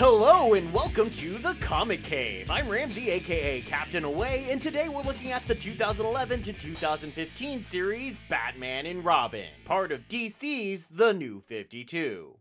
Hello and welcome to the Comic Cave. I'm Ramsey, aka Captain Away, and today we're looking at the 2011 to 2015 series Batman and Robin, part of DC's The New 52.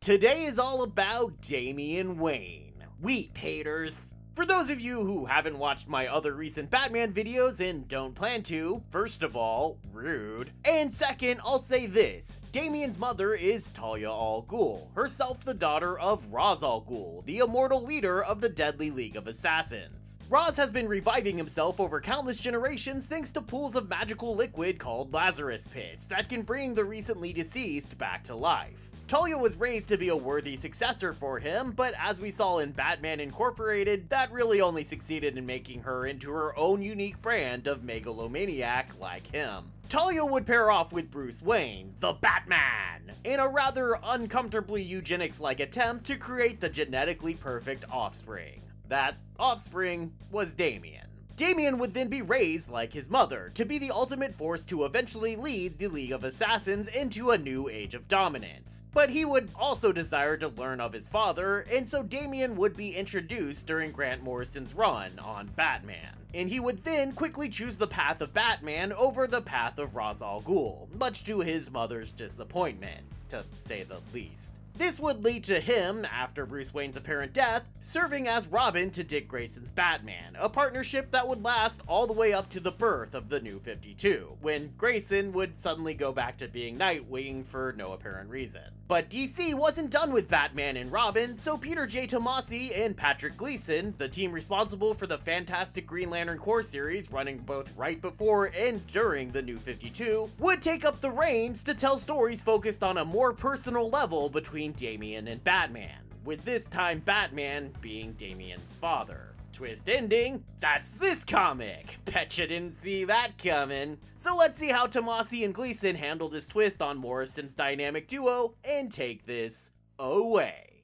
Today is all about Damian Wayne. Weep, haters! For those of you who haven't watched my other recent Batman videos and don't plan to, first of all, rude. And second, I'll say this. Damian's mother is Talia al Ghul, herself the daughter of Ra's al Ghul, the immortal leader of the Deadly League of Assassins. Ra's has been reviving himself over countless generations thanks to pools of magical liquid called Lazarus Pits that can bring the recently deceased back to life. Talia was raised to be a worthy successor for him, but as we saw in Batman Incorporated, that really only succeeded in making her into her own unique brand of megalomaniac like him. Talia would pair off with Bruce Wayne, the Batman, in a rather uncomfortably eugenics-like attempt to create the genetically perfect offspring. That offspring was Damian. Damian would then be raised like his mother, to be the ultimate force to eventually lead the League of Assassins into a new age of dominance. But he would also desire to learn of his father, and so Damian would be introduced during Grant Morrison's run on Batman. And he would then quickly choose the path of Batman over the path of Ra's al Ghul, much to his mother's disappointment, to say the least. This would lead to him, after Bruce Wayne's apparent death, serving as Robin to Dick Grayson's Batman, a partnership that would last all the way up to the birth of the New 52, when Grayson would suddenly go back to being Nightwing for no apparent reason. But DC wasn't done with Batman and Robin, so Peter J. Tomasi and Patrick Gleason, the team responsible for the Fantastic Green Lantern Corps series running both right before and during the New 52, would take up the reins to tell stories focused on a more personal level between Damian and Batman, with this time Batman being Damian's father. Twist ending, that's this comic! Betcha didn't see that coming. So let's see how Tomasi and Gleason handle this twist on Morrison's dynamic duo and take this away.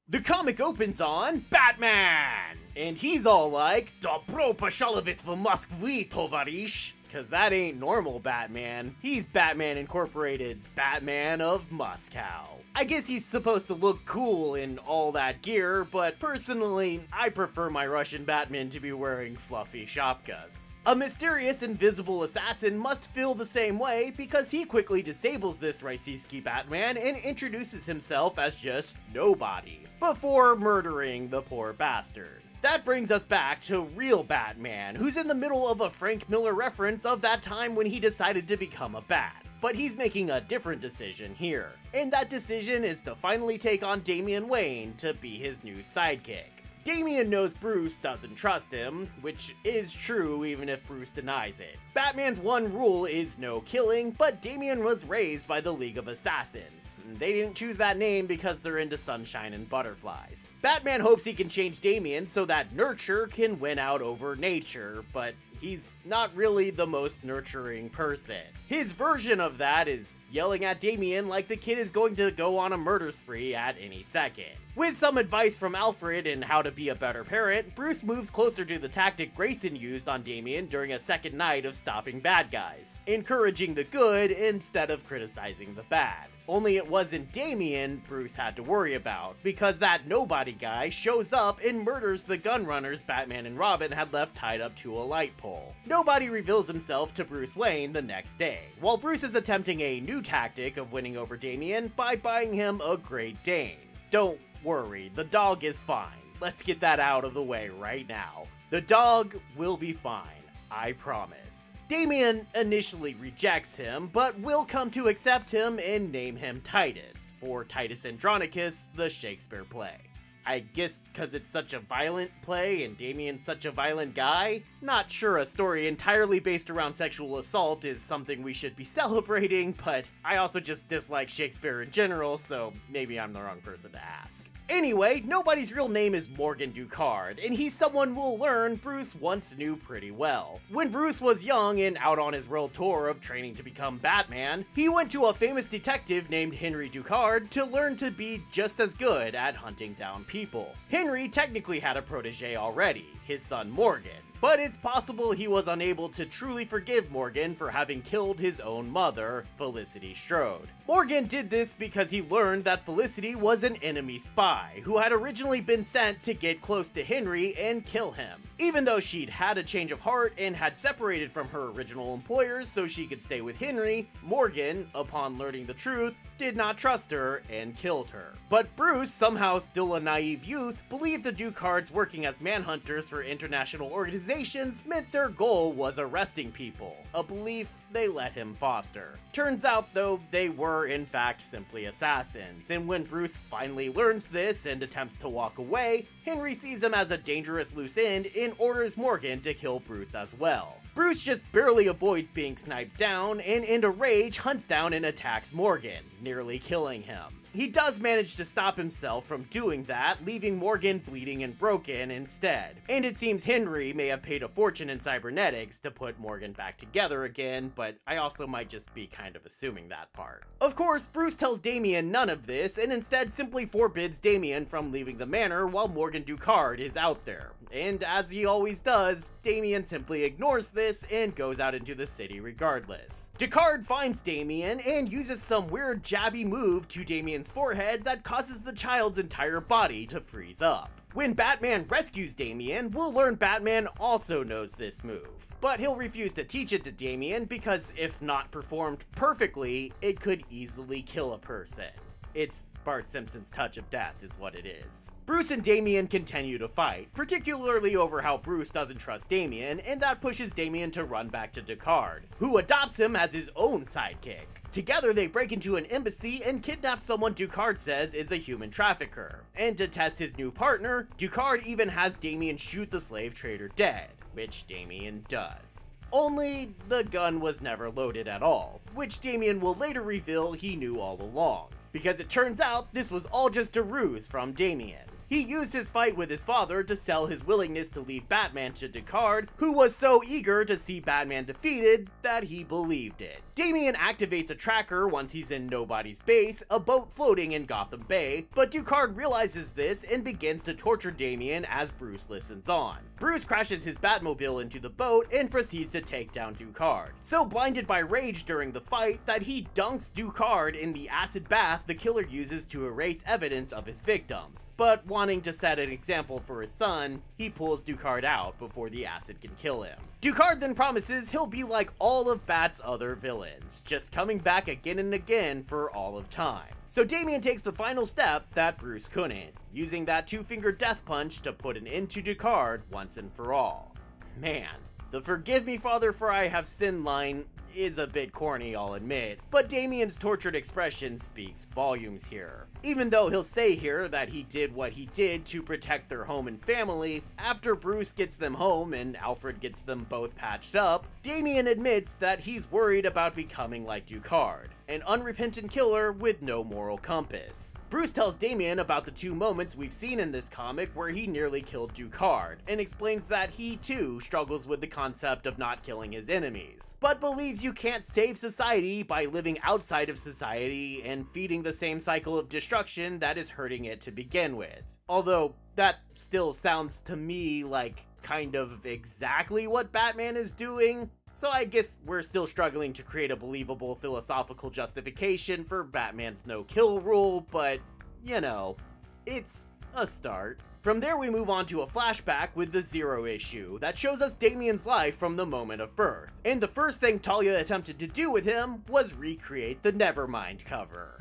The comic opens on Batman! And he's all like, Dobro poshalovit v Moskvi, tovarish. Cause that ain't normal Batman. He's Batman Incorporated's Batman of Moscow. I guess he's supposed to look cool in all that gear, but personally, I prefer my Russian Batman to be wearing fluffy shapkas. A mysterious invisible assassin must feel the same way because he quickly disables this Rossiyski Batman and introduces himself as just nobody, before murdering the poor bastard. That brings us back to real Batman, who's in the middle of a Frank Miller reference of that time when he decided to become a bat. But he's making a different decision here, and that decision is to finally take on Damian Wayne to be his new sidekick. Damian knows Bruce doesn't trust him, which is true even if Bruce denies it. Batman's one rule is no killing, but Damian was raised by the League of Assassins. They didn't choose that name because they're into sunshine and butterflies. Batman hopes he can change Damian so that nurture can win out over nature, but he's not really the most nurturing person. His version of that is yelling at Damian like the kid is going to go on a murder spree at any second. With some advice from Alfred in how to be a better parent, Bruce moves closer to the tactic Grayson used on Damian during a second night of stopping bad guys, encouraging the good instead of criticizing the bad. Only it wasn't Damian Bruce had to worry about, because that nobody guy shows up and murders the gun runners Batman and Robin had left tied up to a light pole. Nobody reveals himself to Bruce Wayne the next day, while Bruce is attempting a new tactic of winning over Damian by buying him a Great Dane. Don't worry, the dog is fine. Let's get that out of the way right now. The dog will be fine, I promise. Damian initially rejects him, but will come to accept him and name him Titus, for Titus Andronicus, the Shakespeare play. I guess because it's such a violent play and Damian's such a violent guy? Not sure a story entirely based around sexual assault is something we should be celebrating, but I also just dislike Shakespeare in general, so maybe I'm the wrong person to ask. Anyway, nobody's real name is Morgan Ducard, and he's someone we'll learn Bruce once knew pretty well. When Bruce was young and out on his world tour of training to become Batman, he went to a famous detective named Henry Ducard to learn to be just as good at hunting down people. Henry technically had a protege already, his son Morgan, but it's possible he was unable to truly forgive Morgan for having killed his own mother, Felicity Strode. Morgan did this because he learned that Felicity was an enemy spy who had originally been sent to get close to Henry and kill him. Even though she'd had a change of heart and had separated from her original employers so she could stay with Henry, Morgan, upon learning the truth, did not trust her and killed her. But Bruce, somehow still a naive youth, believed the Ducards working as manhunters for international organizations meant their goal was arresting people, a belief they let him foster. Turns out though, they were in fact simply assassins, and when Bruce finally learns this and attempts to walk away, Henry sees him as a dangerous loose end and orders Morgan to kill Bruce as well. Bruce just barely avoids being sniped down and in a rage hunts down and attacks Morgan, nearly killing him. He does manage to stop himself from doing that, leaving Morgan bleeding and broken instead. And it seems Henry may have paid a fortune in cybernetics to put Morgan back together again, but I also might just be kind of assuming that part. Of course, Bruce tells Damian none of this and instead simply forbids Damian from leaving the manor while Morgan Ducard is out there. And as he always does, Damian simply ignores this and goes out into the city regardless. Ducard finds Damian and uses some weird jabby move to Damian's forehead that causes the child's entire body to freeze up. When Batman rescues Damian, we'll learn Batman also knows this move, but he'll refuse to teach it to Damian because if not performed perfectly, it could easily kill a person. It's Bart Simpson's touch of death is what it is. Bruce and Damian continue to fight, particularly over how Bruce doesn't trust Damian, and that pushes Damian to run back to Ducard, who adopts him as his own sidekick. Together they break into an embassy and kidnap someone Ducard says is a human trafficker. And to test his new partner, Ducard even has Damian shoot the slave trader dead, which Damian does. Only the gun was never loaded at all, which Damian will later reveal he knew all along. Because it turns out this was all just a ruse from Damian. He used his fight with his father to sell his willingness to leave Batman to Ducard, who was so eager to see Batman defeated that he believed it. Damian activates a tracker once he's in Nobody's base, a boat floating in Gotham Bay, but Ducard realizes this and begins to torture Damian as Bruce listens on. Bruce crashes his Batmobile into the boat and proceeds to take down Ducard, so blinded by rage during the fight that he dunks Ducard in the acid bath the killer uses to erase evidence of his victims. But wanting to set an example for his son, he pulls Ducard out before the acid can kill him. Ducard then promises he'll be like all of Bat's other villains, just coming back again and again for all of time. So Damian takes the final step that Bruce couldn't, using that two-finger death punch to put an end to Ducard once and for all. Man, the "forgive me, father, for I have sinned" line is a bit corny, I'll admit, but Damian's tortured expression speaks volumes here. Even though he'll say here that he did what he did to protect their home and family, after Bruce gets them home and Alfred gets them both patched up, Damian admits that he's worried about becoming like Ducard, an unrepentant killer with no moral compass. Bruce tells Damian about the two moments we've seen in this comic where he nearly killed Ducard, and explains that he too struggles with the concept of not killing his enemies, but believes you can't save society by living outside of society and feeding the same cycle of destruction that is hurting it to begin with. Although, that still sounds to me like kind of exactly what Batman is doing. So I guess we're still struggling to create a believable philosophical justification for Batman's no-kill rule, but, you know, it's a start. From there we move on to a flashback with the Zero issue that shows us Damian's life from the moment of birth. And the first thing Talia attempted to do with him was recreate the Nevermind cover.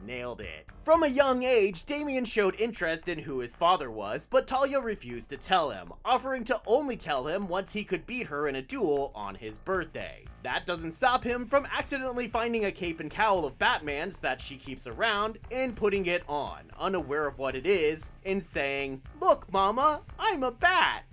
Nailed it. From a young age, Damian showed interest in who his father was, but Talia refused to tell him, offering to only tell him once he could beat her in a duel on his birthday. That doesn't stop him from accidentally finding a cape and cowl of Batman's that she keeps around and putting it on, unaware of what it is, and saying, "Look, Mama, I'm a bat."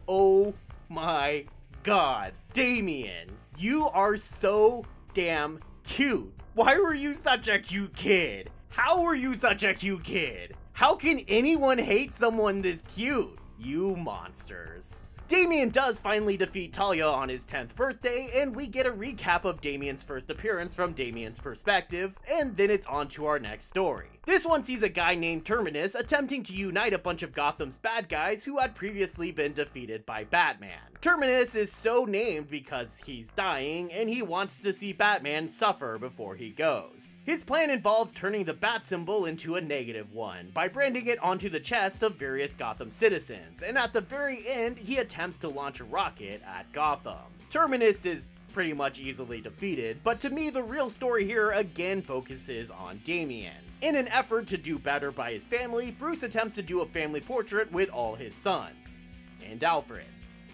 Oh my god, Damian, you are so damn cute. Why were you such a cute kid? How were you such a cute kid? How can anyone hate someone this cute? You monsters. Damian does finally defeat Talia on his 10th birthday, and we get a recap of Damian's first appearance from Damian's perspective, and then it's on to our next story. This one sees a guy named Terminus attempting to unite a bunch of Gotham's bad guys who had previously been defeated by Batman. Terminus is so named because he's dying, and he wants to see Batman suffer before he goes. His plan involves turning the bat symbol into a negative one, by branding it onto the chest of various Gotham citizens, and at the very end, he attempts to launch a rocket at Gotham. Terminus is pretty much easily defeated, but to me the real story here again focuses on Damian. In an effort to do better by his family, Bruce attempts to do a family portrait with all his sons. And Alfred.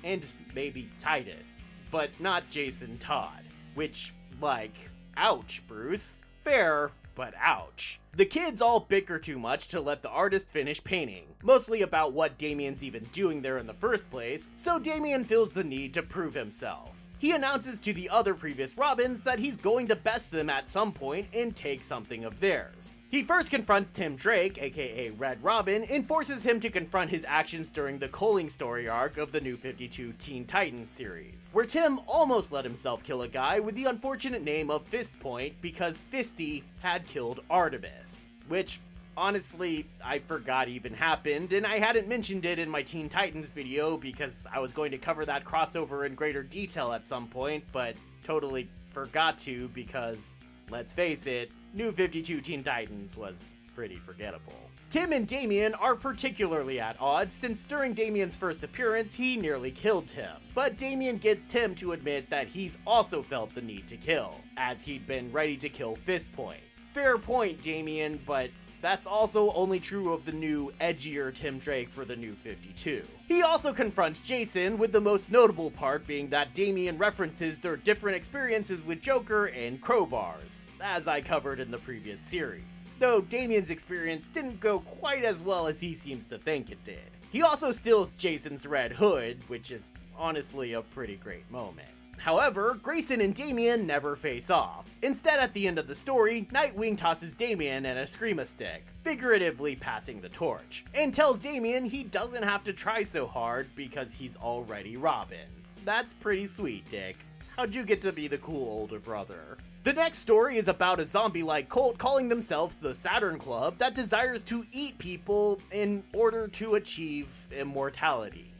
And maybe Titus. But not Jason Todd. Which, like, ouch, Bruce. Fair, but ouch. The kids all bicker too much to let the artist finish painting, mostly about what Damian's even doing there in the first place, so Damian feels the need to prove himself. He announces to the other previous Robins that he's going to best them at some point and take something of theirs. He first confronts Tim Drake, aka Red Robin, and forces him to confront his actions during the Coaling story arc of the New 52 Teen Titans series, where Tim almost let himself kill a guy with the unfortunate name of Fist Point because Fisty had killed Artemis, which honestly, I forgot even happened, and I hadn't mentioned it in my Teen Titans video because I was going to cover that crossover in greater detail at some point, but totally forgot to because, let's face it, New 52 Teen Titans was pretty forgettable. Tim and Damian are particularly at odds since during Damian's first appearance he nearly killed Tim, but Damian gets Tim to admit that he's also felt the need to kill, as he'd been ready to kill Fist Point. Fair point, Damian, but that's also only true of the new, edgier Tim Drake for the New 52. He also confronts Jason, with the most notable part being that Damian references their different experiences with Joker and crowbars, as I covered in the previous series, though Damian's experience didn't go quite as well as he seems to think it did. He also steals Jason's red hood, which is honestly a pretty great moment. However, Grayson and Damian never face off. Instead, at the end of the story, Nightwing tosses Damian an Eskrima stick, figuratively passing the torch, and tells Damian he doesn't have to try so hard because he's already Robin. That's pretty sweet, Dick. How'd you get to be the cool older brother? The next story is about a zombie-like cult calling themselves the Saturn Club that desires to eat people in order to achieve immortality.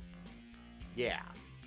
Yeah.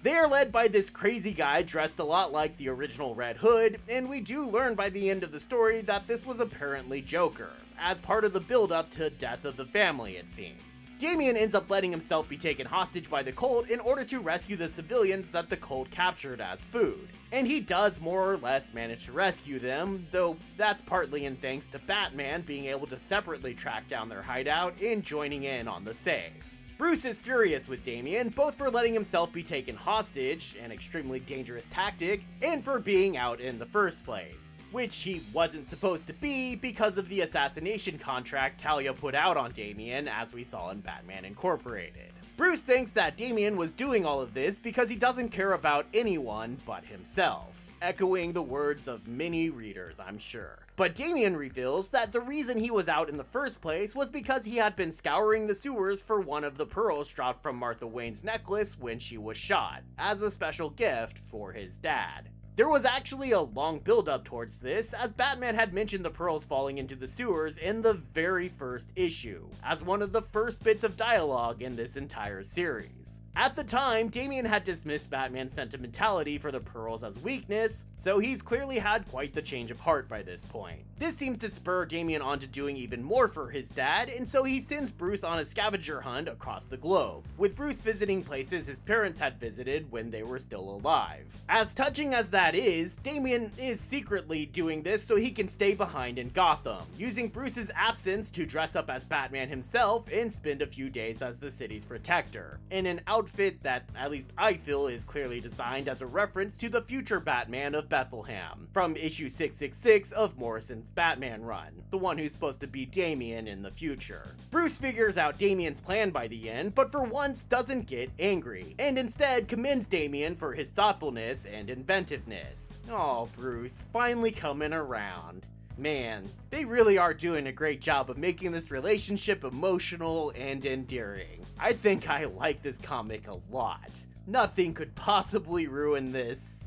They are led by this crazy guy dressed a lot like the original Red Hood, and we do learn by the end of the story that this was apparently Joker, as part of the build-up to Death of the Family, it seems. Damian ends up letting himself be taken hostage by the cult in order to rescue the civilians that the cult captured as food, and he does more or less manage to rescue them, though that's partly in thanks to Batman being able to separately track down their hideout and joining in on the save. Bruce is furious with Damian, both for letting himself be taken hostage, an extremely dangerous tactic, and for being out in the first place, which he wasn't supposed to be because of the assassination contract Talia put out on Damian, as we saw in Batman Incorporated. Bruce thinks that Damian was doing all of this because he doesn't care about anyone but himself, echoing the words of many readers, I'm sure. But Damian reveals that the reason he was out in the first place was because he had been scouring the sewers for one of the pearls dropped from Martha Wayne's necklace when she was shot, as a special gift for his dad. There was actually a long build-up towards this, as Batman had mentioned the pearls falling into the sewers in the very first issue, as one of the first bits of dialogue in this entire series. At the time, Damian had dismissed Batman's sentimentality for the pearls as weakness, so he's clearly had quite the change of heart by this point. This seems to spur Damian on to doing even more for his dad, and so he sends Bruce on a scavenger hunt across the globe, with Bruce visiting places his parents had visited when they were still alive. As touching as that is, Damian is secretly doing this so he can stay behind in Gotham, using Bruce's absence to dress up as Batman himself and spend a few days as the city's protector, in an outfit that at least I feel is clearly designed as a reference to the future Batman of Bethlehem, from issue 666 of Morrison's Batman run, the one who's supposed to be Damian in the future. Bruce figures out Damian's plan by the end, but for once doesn't get angry, and instead commends Damian for his thoughtfulness and inventiveness. Aw, Bruce, finally coming around. Man, they really are doing a great job of making this relationship emotional and endearing. I think I like this comic a lot. Nothing could possibly ruin this.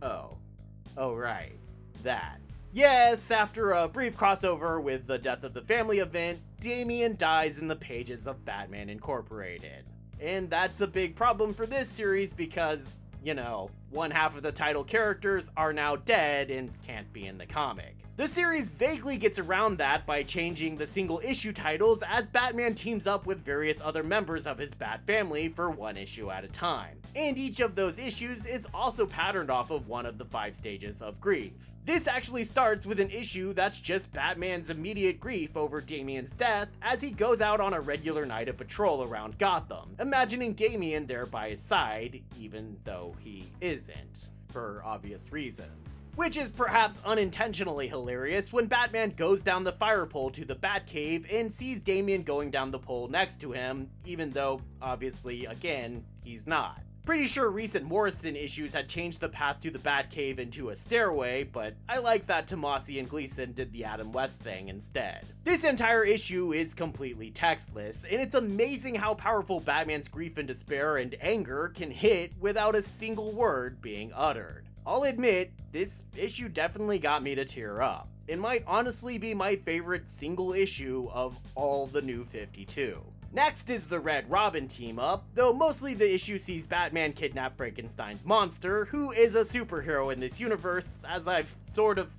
Oh right, that. Yes, after a brief crossover with the Death of the Family event, Damian dies in the pages of Batman Incorporated. And that's a big problem for this series because, you know, one half of the title characters are now dead and can't be in the comic. The series vaguely gets around that by changing the single issue titles as Batman teams up with various other members of his Bat family for one issue at a time. And each of those issues is also patterned off of one of the 5 stages of grief. This actually starts with an issue that's just Batman's immediate grief over Damian's death as he goes out on a regular night of patrol around Gotham, imagining Damian there by his side, even though he isn't, for obvious reasons. Which is perhaps unintentionally hilarious when Batman goes down the fire pole to the Batcave and sees Damian going down the pole next to him, even though, obviously, again, he's not. Pretty sure recent Morrison issues had changed the path to the Batcave into a stairway, but I like that Tomasi and Gleason did the Adam West thing instead. This entire issue is completely textless, and it's amazing how powerful Batman's grief and despair and anger can hit without a single word being uttered. I'll admit, this issue definitely got me to tear up. It might honestly be my favorite single issue of all the New 52. Next is the Red Robin team-up, though mostly the issue sees Batman kidnap Frankenstein's monster, who is a superhero in this universe, as I've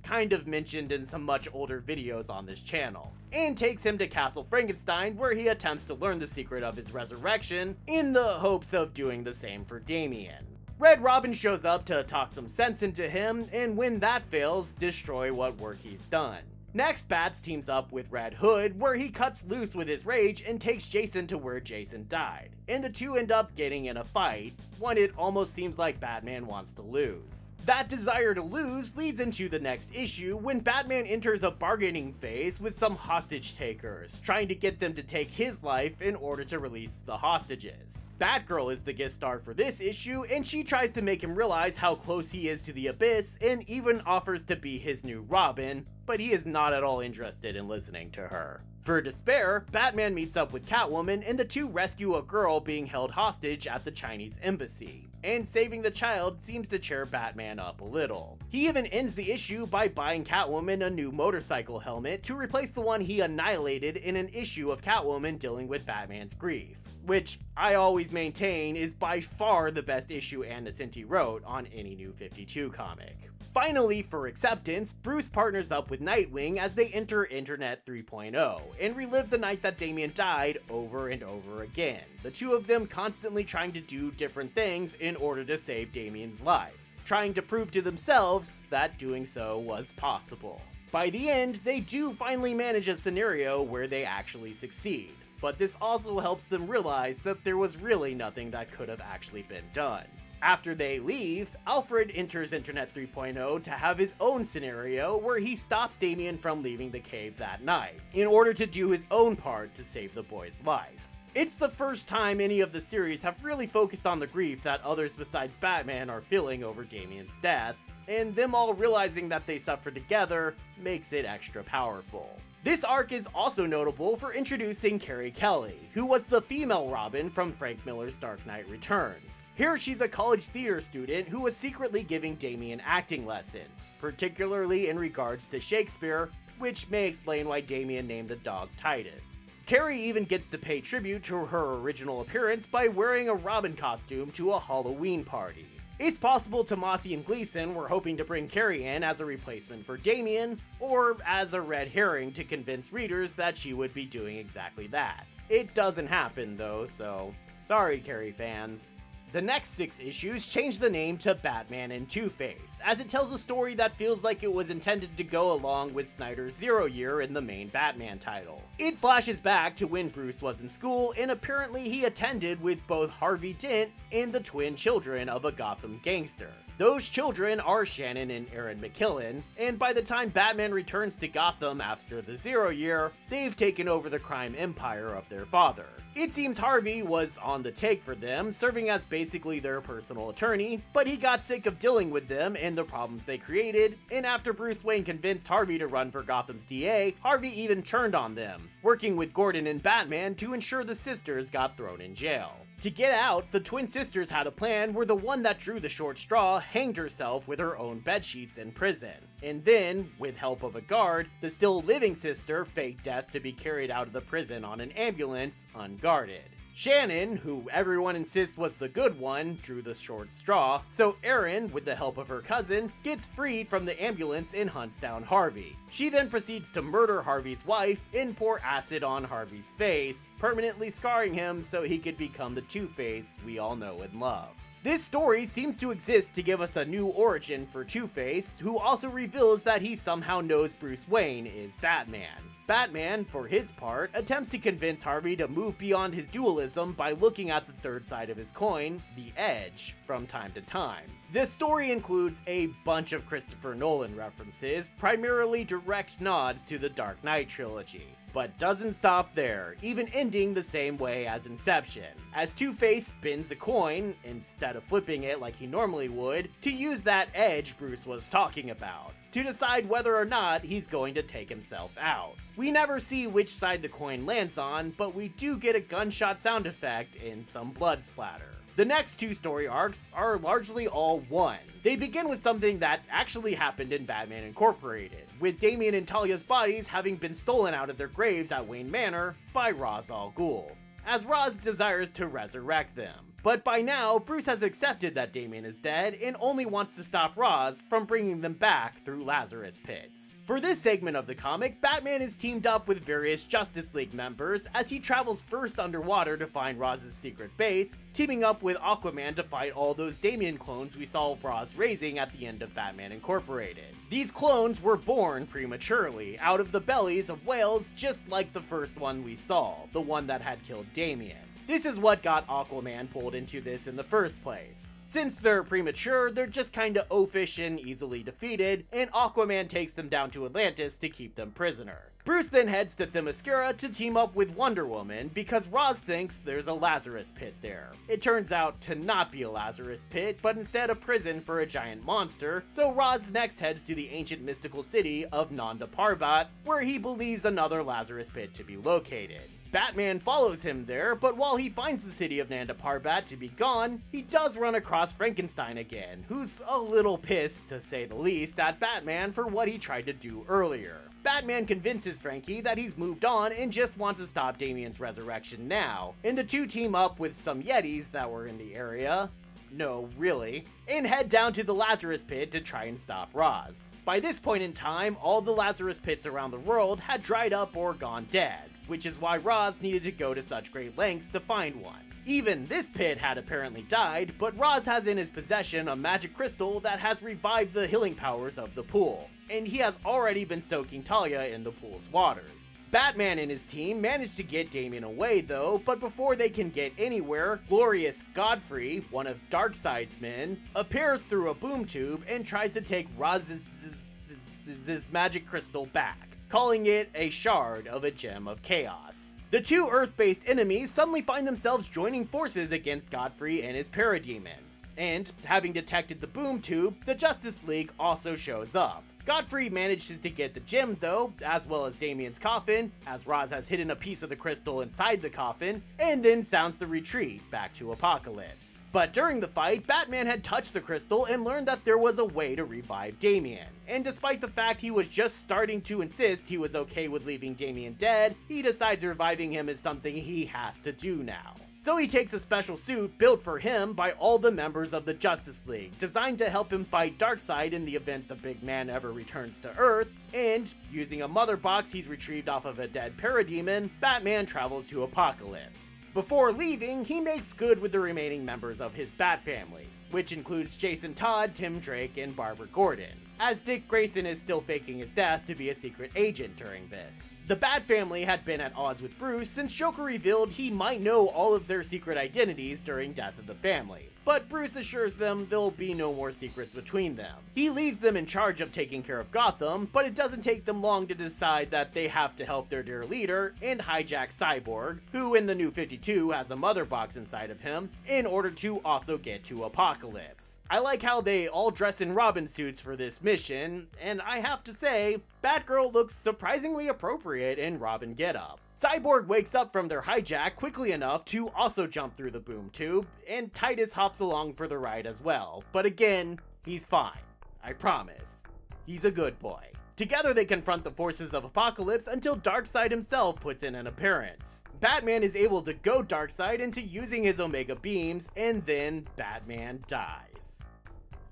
kind of mentioned in some much older videos on this channel, and takes him to Castle Frankenstein, where he attempts to learn the secret of his resurrection, in the hopes of doing the same for Damian. Red Robin shows up to talk some sense into him, and when that fails, destroy what work he's done. Next, Bats teams up with Red Hood, where he cuts loose with his rage and takes Jason to where Jason died, and the two end up getting in a fight, one it almost seems like Batman wants to lose. That desire to lose leads into the next issue when Batman enters a bargaining phase with some hostage takers, trying to get them to take his life in order to release the hostages. Batgirl is the guest star for this issue, and she tries to make him realize how close he is to the Abyss and even offers to be his new Robin, but he is not at all interested in listening to her. For despair, Batman meets up with Catwoman and the two rescue a girl being held hostage at the Chinese embassy, and saving the child seems to cheer Batman up a little. He even ends the issue by buying Catwoman a new motorcycle helmet to replace the one he annihilated in an issue of Catwoman dealing with Batman's grief, which I always maintain is by far the best issue Ann Nocenti wrote on any New 52 comic. Finally, for acceptance, Bruce partners up with Nightwing as they enter Internet 3.0 and relive the night that Damian died over and over again, the two of them constantly trying to do different things in order to save Damian's life, trying to prove to themselves that doing so was possible. By the end, they do finally manage a scenario where they actually succeed, but this also helps them realize that there was really nothing that could have actually been done. After they leave, Alfred enters Internet 3.0 to have his own scenario where he stops Damian from leaving the cave that night, in order to do his own part to save the boy's life. It's the first time any of the series have really focused on the grief that others besides Batman are feeling over Damian's death, and them all realizing that they suffer together makes it extra powerful. This arc is also notable for introducing Carrie Kelly, who was the female Robin from Frank Miller's Dark Knight Returns. Here she's a college theater student who was secretly giving Damian acting lessons, particularly in regards to Shakespeare, which may explain why Damian named the dog Titus. Carrie even gets to pay tribute to her original appearance by wearing a Robin costume to a Halloween party. It's possible Tomasi and Gleason were hoping to bring Carrie in as a replacement for Damian, or as a red herring to convince readers that she would be doing exactly that. It doesn't happen though, so sorry Carrie fans. The next 6 issues change the name to Batman and Two-Face, as it tells a story that feels like it was intended to go along with Snyder's Zero Year in the main Batman title. It flashes back to when Bruce was in school, and apparently he attended with both Harvey Dent and the twin children of a Gotham gangster. Those children are Shannon and Aaron McKillen, and by the time Batman returns to Gotham after the Zero Year, they've taken over the crime empire of their father. It seems Harvey was on the take for them, serving as basically their personal attorney, but he got sick of dealing with them and the problems they created, and after Bruce Wayne convinced Harvey to run for Gotham's DA, Harvey even turned on them, working with Gordon and Batman to ensure the sisters got thrown in jail. To get out, the twin sisters had a plan where the one that drew the short straw hanged herself with her own bedsheets in prison. And then, with help of a guard, the still living sister faked death to be carried out of the prison on an ambulance, unguarded. Shannon, who everyone insists was the good one, drew the short straw, so Erin, with the help of her cousin, gets freed from the ambulance and hunts down Harvey. She then proceeds to murder Harvey's wife and pour acid on Harvey's face, permanently scarring him so he could become the Two-Face we all know and love. This story seems to exist to give us a new origin for Two-Face, who also reveals that he somehow knows Bruce Wayne is Batman. Batman, for his part, attempts to convince Harvey to move beyond his dualism by looking at the third side of his coin, the edge, from time to time. This story includes a bunch of Christopher Nolan references, primarily direct nods to the Dark Knight trilogy. But doesn't stop there, even ending the same way as Inception, as Two-Face spins a coin, instead of flipping it like he normally would, to use that edge Bruce was talking about, to decide whether or not he's going to take himself out. We never see which side the coin lands on, but we do get a gunshot sound effect and some blood splatter. The next two story arcs are largely all one. They begin with something that actually happened in Batman Incorporated, with Damian and Talia's bodies having been stolen out of their graves at Wayne Manor by Ra's al Ghul, as Ra's desires to resurrect them. But by now, Bruce has accepted that Damian is dead and only wants to stop Ra's from bringing them back through Lazarus pits. For this segment of the comic, Batman is teamed up with various Justice League members as he travels first underwater to find Raz's secret base, teaming up with Aquaman to fight all those Damian clones we saw Raz raising at the end of Batman Incorporated. These clones were born prematurely, out of the bellies of whales, just like the first one we saw, the one that had killed Damian. This is what got Aquaman pulled into this in the first place. Since they're premature, they're just kinda oafish and easily defeated, and Aquaman takes them down to Atlantis to keep them prisoner. Bruce then heads to Themyscira to team up with Wonder Woman because Ra's thinks there's a Lazarus pit there. It turns out to not be a Lazarus pit, but instead a prison for a giant monster, so Ra's next heads to the ancient mystical city of Nanda Parbat, where he believes another Lazarus pit to be located. Batman follows him there, but while he finds the city of Nanda Parbat to be gone, he does run across Frankenstein again, who's a little pissed, to say the least, at Batman for what he tried to do earlier. Batman convinces Frankie that he's moved on and just wants to stop Damian's resurrection now, and the two team up with some Yetis that were in the area. No, really. And head down to the Lazarus pit to try and stop Raz. By this point in time, all the Lazarus pits around the world had dried up or gone dead, which is why Raz needed to go to such great lengths to find one. Even this pit had apparently died, but Raz has in his possession a magic crystal that has revived the healing powers of the pool, and he has already been soaking Talia in the pool's waters. Batman and his team manage to get Damian away though, but before they can get anywhere, Glorious Godfrey, one of Darkseid's men, appears through a boom tube and tries to take Raz's magic crystal back, calling it a shard of a gem of chaos. The two Earth-based enemies suddenly find themselves joining forces against Godfrey and his parademons, and having detected the boom tube, the Justice League also shows up. Godfrey manages to get the gem though, as well as Damian's coffin, as Raz has hidden a piece of the crystal inside the coffin, and then sounds the retreat back to Apocalypse. But during the fight, Batman had touched the crystal and learned that there was a way to revive Damian. And despite the fact he was just starting to insist he was okay with leaving Damian dead, he decides reviving him is something he has to do now. So he takes a special suit built for him by all the members of the Justice League, designed to help him fight Darkseid in the event the big man ever returns to Earth, and, using a mother box he's retrieved off of a dead parademon, Batman travels to Apocalypse. Before leaving, he makes good with the remaining members of his Bat family, which includes Jason Todd, Tim Drake, and Barbara Gordon, as Dick Grayson is still faking his death to be a secret agent during this. The Bat family had been at odds with Bruce since Joker revealed he might know all of their secret identities during Death of the Family, but Bruce assures them there'll be no more secrets between them. He leaves them in charge of taking care of Gotham, but it doesn't take them long to decide that they have to help their dear leader and hijack Cyborg, who in the New 52 has a mother box inside of him, in order to also get to Apocalypse. I like how they all dress in Robin suits for this mission, and I have to say, Batgirl looks surprisingly appropriate in Robin getup. Cyborg wakes up from their hijack quickly enough to also jump through the boom tube, and Titus hops along for the ride as well, but again, he's fine. I promise. He's a good boy. Together they confront the forces of Apocalypse until Darkseid himself puts in an appearance. Batman is able to goad Darkseid into using his Omega beams, and then Batman dies.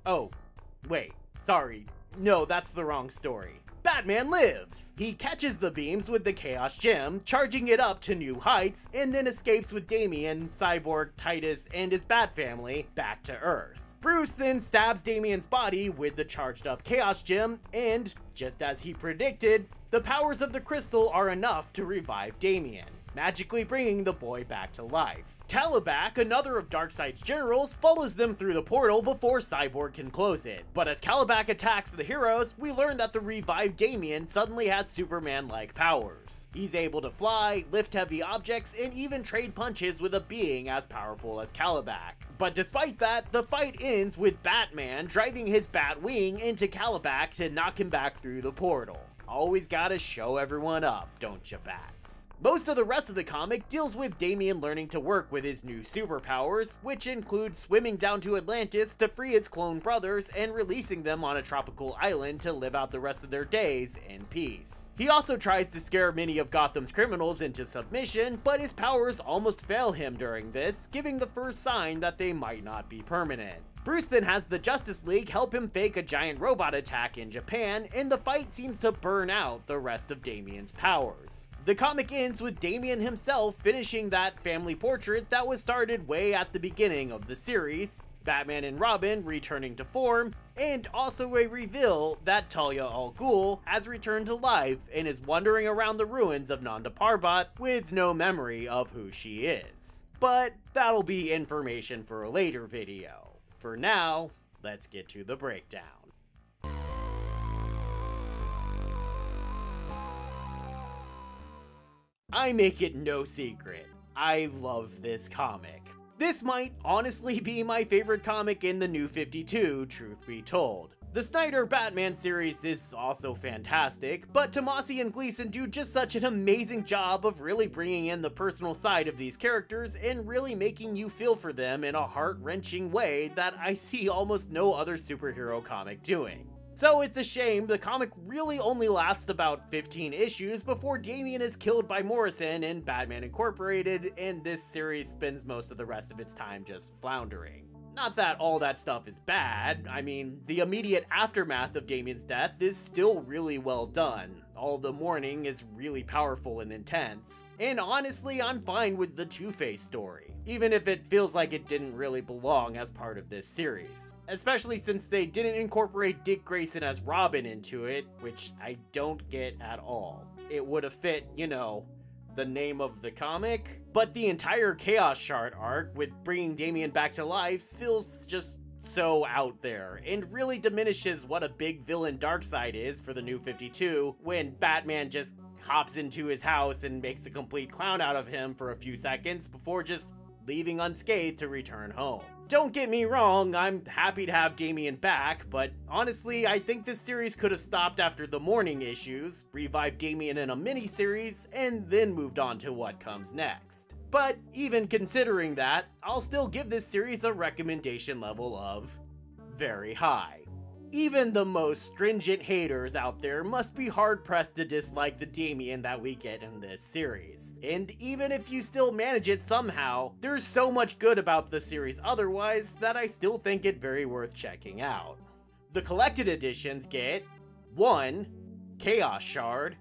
Oh, wait, sorry. No, that's the wrong story. Batman lives! He catches the beams with the Chaos Gem, charging it up to new heights, and then escapes with Damian, Cyborg, Titus, and his Bat family back to Earth. Bruce then stabs Damian's body with the charged up Chaos Gem, and, just as he predicted, the powers of the crystal are enough to revive Damian, magically bringing the boy back to life. Kalibak, another of Darkseid's generals, follows them through the portal before Cyborg can close it. But as Kalibak attacks the heroes, we learn that the revived Damian suddenly has Superman-like powers. He's able to fly, lift heavy objects, and even trade punches with a being as powerful as Kalibak. But despite that, the fight ends with Batman driving his Batwing into Kalibak to knock him back through the portal. Always gotta show everyone up, don't ya, Bats? Most of the rest of the comic deals with Damian learning to work with his new superpowers, which include swimming down to Atlantis to free its clone brothers and releasing them on a tropical island to live out the rest of their days in peace. He also tries to scare many of Gotham's criminals into submission, but his powers almost fail him during this, giving the first sign that they might not be permanent. Bruce then has the Justice League help him fake a giant robot attack in Japan, and the fight seems to burn out the rest of Damian's powers. The comic ends with Damian himself finishing that family portrait that was started way at the beginning of the series, Batman and Robin returning to form, and also a reveal that Talia al Ghul has returned to life and is wandering around the ruins of Nanda Parbat with no memory of who she is. But that'll be information for a later video. For now, let's get to the breakdown. I make it no secret, I love this comic. This might honestly be my favorite comic in the New 52, truth be told. The Snyder Batman series is also fantastic, but Tomasi and Gleason do just such an amazing job of really bringing in the personal side of these characters and really making you feel for them in a heart-wrenching way that I see almost no other superhero comic doing. So it's a shame the comic really only lasts about 15 issues before Damian is killed by Morrison in Batman Incorporated, and this series spends most of the rest of its time just floundering. Not that all that stuff is bad, I mean, the immediate aftermath of Damian's death is still really well done. All the mourning is really powerful and intense. And honestly, I'm fine with the Two-Face story, even if it feels like it didn't really belong as part of this series. Especially since they didn't incorporate Dick Grayson as Robin into it, which I don't get at all. It would have fit, you know, the name of the comic, but the entire Chaos Shard arc with bringing Damian back to life feels just so out there and really diminishes what a big villain Darkseid is for the New 52 when Batman just hops into his house and makes a complete clown out of him for a few seconds before just leaving unscathed to return home. Don't get me wrong, I'm happy to have Damian back, but honestly, I think this series could have stopped after the morning issues, revived Damian in a mini-series, and then moved on to what comes next. But even considering that, I'll still give this series a recommendation level of very high. Even the most stringent haters out there must be hard-pressed to dislike the Damian that we get in this series. And even if you still manage it somehow, there's so much good about the series otherwise that I still think it very worth checking out. The collected editions get 1. Chaos Shard,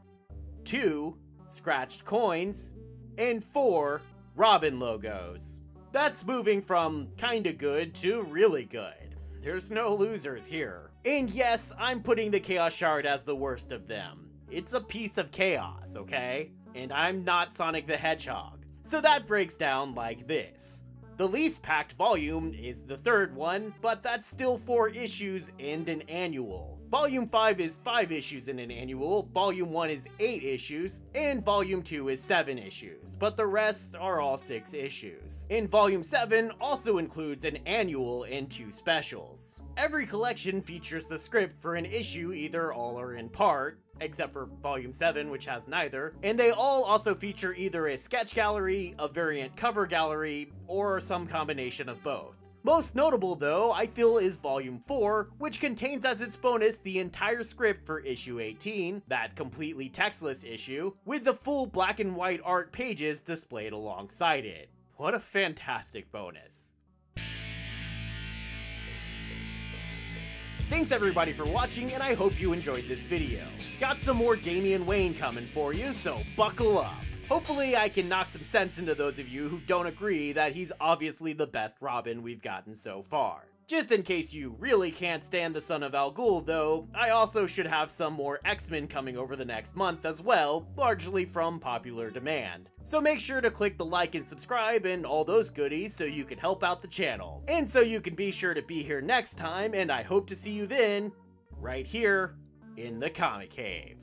2. Scratched coins, and 4. Robin logos. That's moving from kinda good to really good. There's no losers here. And yes, I'm putting the Chaos Shard as the worst of them. It's a piece of chaos, okay? And I'm not Sonic the Hedgehog. So that breaks down like this. The least packed volume is the third one, but that's still 4 issues and an annual. Volume 5 is 5 issues in an annual, Volume 1 is 8 issues, and Volume 2 is 7 issues, but the rest are all 6 issues. And Volume 7 also includes an annual and 2 specials. Every collection features the script for an issue, either all or in part, except for Volume 7, which has neither, and they all also feature either a sketch gallery, a variant cover gallery, or some combination of both. Most notable, though, I feel is Volume 4, which contains as its bonus the entire script for issue 18, that completely textless issue, with the full black and white art pages displayed alongside it. What a fantastic bonus. Thanks everybody for watching, and I hope you enjoyed this video. Got some more Damian Wayne coming for you, so buckle up. Hopefully I can knock some sense into those of you who don't agree that he's obviously the best Robin we've gotten so far. Just in case you really can't stand the Son of Al Ghul though, I also should have some more X-Men coming over the next month as well, largely from popular demand. So make sure to click the like and subscribe and all those goodies so you can help out the channel. And so you can be sure to be here next time, and I hope to see you then, right here, in the Comic Cave.